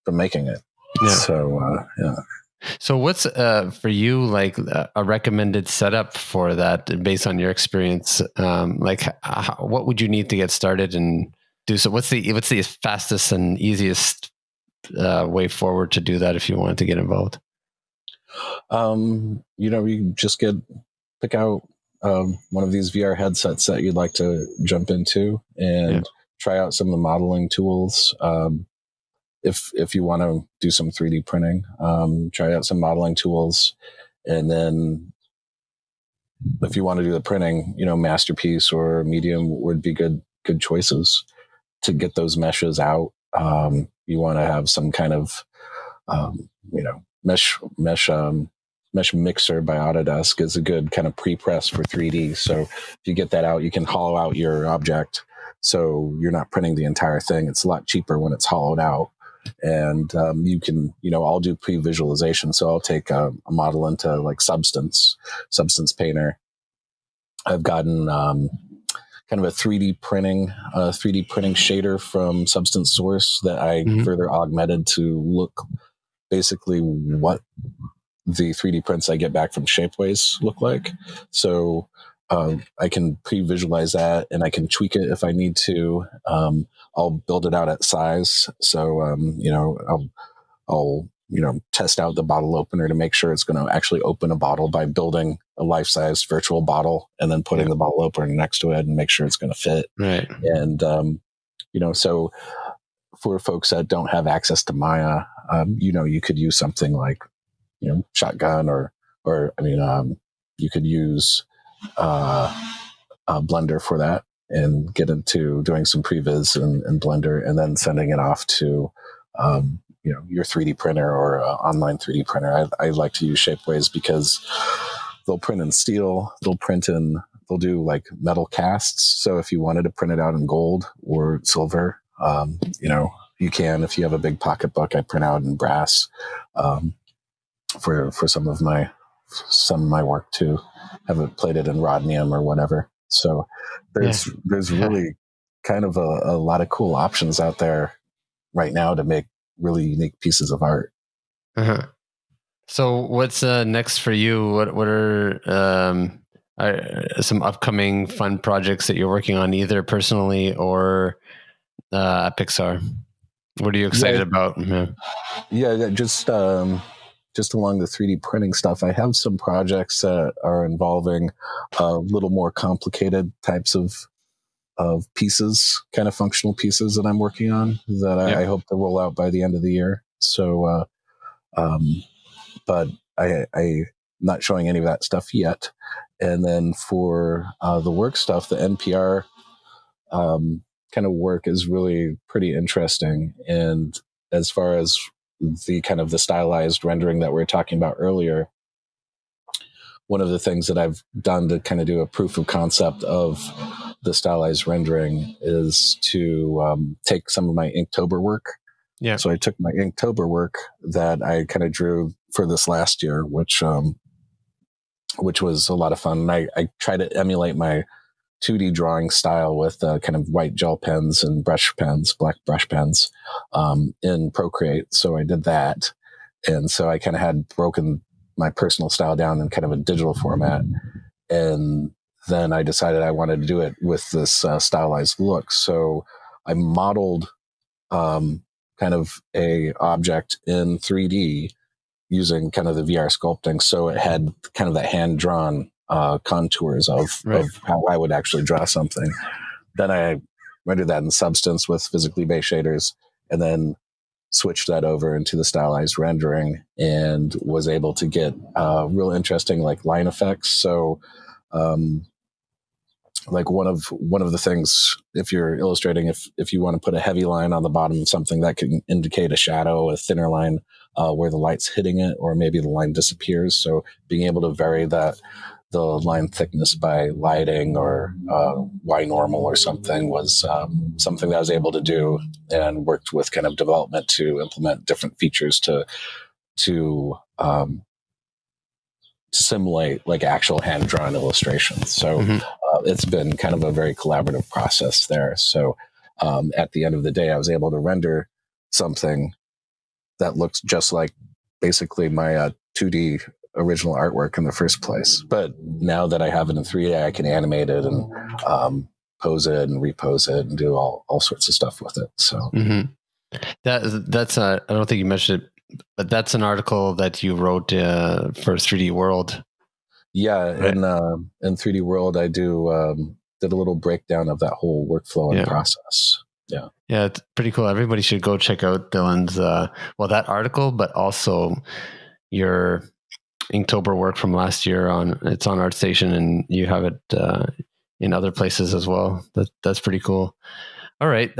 Speaker 3: making it. So
Speaker 1: So what's for you like a recommended setup for that based on your experience? What would you need to get started and do so? What's the fastest and easiest way forward to do that if you wanted to get involved?
Speaker 3: You just pick out one of these VR headsets that you'd like to jump into and try out some of the modeling tools. If you want to do some 3D printing, try out some modeling tools, and then if you want to do the printing, Masterpiece or Medium would be good choices to get those meshes out. You want to have some kind of mesh mixer by Autodesk is a good kind of pre-press for 3D. So if you get that out, you can hollow out your object, so you're not printing the entire thing. It's a lot cheaper when it's hollowed out. And you can, I'll do pre-visualization. So I'll take a model into like Substance Painter. I've gotten kind of a 3D printing shader from Substance Source that I further augmented to look basically what the 3D prints I get back from Shapeways look like. So I can pre-visualize that, and I can tweak it if I need to. I'll build it out at size. So, I'll test out the bottle opener to make sure it's going to actually open a bottle by building a life-sized virtual bottle and then putting the bottle opener next to it and make sure it's going to fit.
Speaker 1: Right.
Speaker 3: And, so for folks that don't have access to Maya, you could use something like, Shotgun or you could use Blender for that and get into doing some previs in Blender and then sending it off to your 3D printer or online 3D printer. I like to use Shapeways because they'll print in steel, they'll do like metal casts. So if you wanted to print it out in gold or silver, you can. If you have a big pocketbook, I print out in brass for some of my work too. Have it plated in rodnium or whatever. So there's really kind of a lot of cool options out there right now to make really unique pieces of art.
Speaker 1: Uh-huh. So what's next for you? What are some upcoming fun projects that you're working on, either personally or at Pixar? What are you excited about?
Speaker 3: Just along the 3D printing stuff, I have some projects that are involving a little more complicated types of pieces, kind of functional pieces that I'm working on that I hope to roll out by the end of the year. So, but I'm not showing any of that stuff yet. And then for the work stuff, the NPR kind of work is really pretty interesting. And as far as the kind of the stylized rendering that we were talking about earlier, one of the things that I've done to kind of do a proof of concept of the stylized rendering is to take some of my Inktober work.
Speaker 1: Yeah.
Speaker 3: So I took my Inktober work that I kind of drew for this last year, which was a lot of fun. And I tried to emulate my 2D drawing style with kind of white gel pens and black brush pens in Procreate. So I did that. And so I kind of had broken my personal style down in kind of a digital format. And then I decided I wanted to do it with this stylized look. So I modeled kind of a object in 3D using kind of the VR sculpting. So it had kind of that hand-drawn contours of how I would actually draw something. Then I rendered that in Substance with physically based shaders, and then switched that over into the stylized rendering and was able to get real interesting like line effects. So like one of the things, if you're illustrating, if you want to put a heavy line on the bottom of something, that can indicate a shadow, a thinner line where the light's hitting it, or maybe the line disappears. So being able to vary that the line thickness by lighting or Y normal or something was something that I was able to do, and worked with kind of development to implement different features to simulate like actual hand drawn illustrations. So it's been kind of a very collaborative process there. So at the end of the day, I was able to render something that looks just like basically my 2D original artwork in the first place. But now that I have it in 3D, I can animate it and pose it and repose it and do all sorts of stuff with it. So
Speaker 1: that's I don't think you mentioned it, but that's an article that you wrote for 3D World.
Speaker 3: Yeah, right. In 3D World, I did a little breakdown of that whole workflow and process. Yeah,
Speaker 1: it's pretty cool. Everybody should go check out Dylan's that article, but also your Inktober work from last year it's on ArtStation, and you have it in other places as well. That's pretty cool. All right,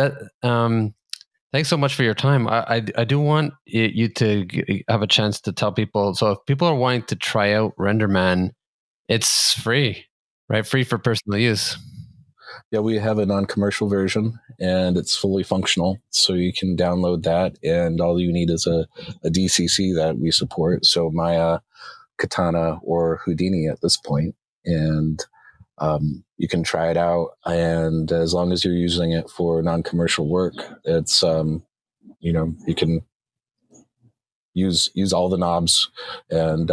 Speaker 1: thanks so much for your time. I do want you to have a chance to tell people. So if people are wanting to try out Renderman, it's free, right? Free for personal use.
Speaker 3: Yeah, we have a non-commercial version, and it's fully functional. So you can download that, and all you need is a DCC that we support. So Maya, Katana, or Houdini at this point. And you can try it out. And as long as you're using it for non-commercial work, it's, you can use all the knobs and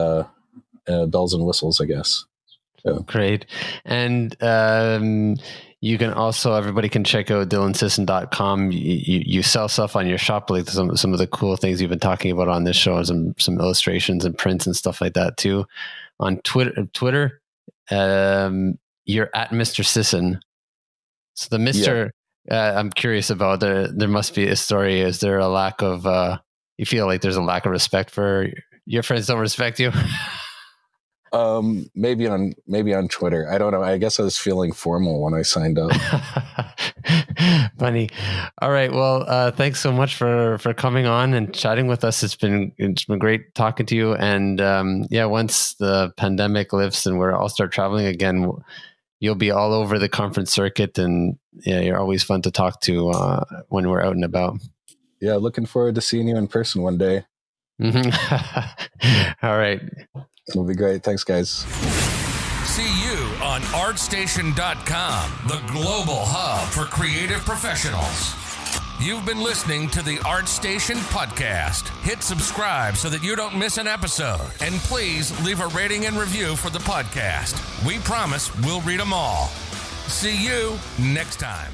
Speaker 3: bells and whistles, I guess. So.
Speaker 1: Great. And you can also, everybody can check out dylansisson.com. You sell stuff on your shop, like some of the cool things you've been talking about on this show, some illustrations and prints and stuff like that too. On Twitter, you're at Mr. Sisson. So the Mr. I'm curious about, there must be a story. Is there a lack of, you feel like there's a lack of respect for your friends don't respect you?
Speaker 3: Maybe on Twitter. I don't know. I guess I was feeling formal when I signed up.
Speaker 1: Funny. All right. Well, thanks so much for coming on and chatting with us. It's been great talking to you. And once the pandemic lifts and we're all start traveling again, you'll be all over the conference circuit, and you're always fun to talk to when we're out and about.
Speaker 3: Yeah, looking forward to seeing you in person one day.
Speaker 1: All right.
Speaker 3: It'll be great. Thanks, guys.
Speaker 4: See you on ArtStation.com, the global hub for creative professionals. You've been listening to the ArtStation podcast. Hit subscribe so that you don't miss an episode. And please leave a rating and review for the podcast. We promise we'll read them all. See you next time.